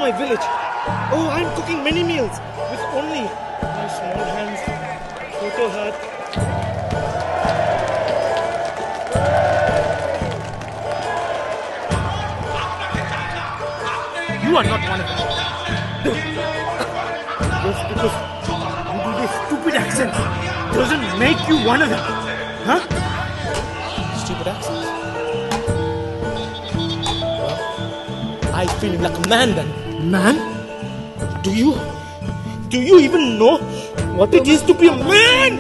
my village. Oh, I'm cooking many meals with only my small hands. Photo hut. You are not one of them. Just because you do this stupid accent doesn't make you one of them. Huh? Stupid accent? Well, I feel like a man then. Man? Do you even know what it is to be a man?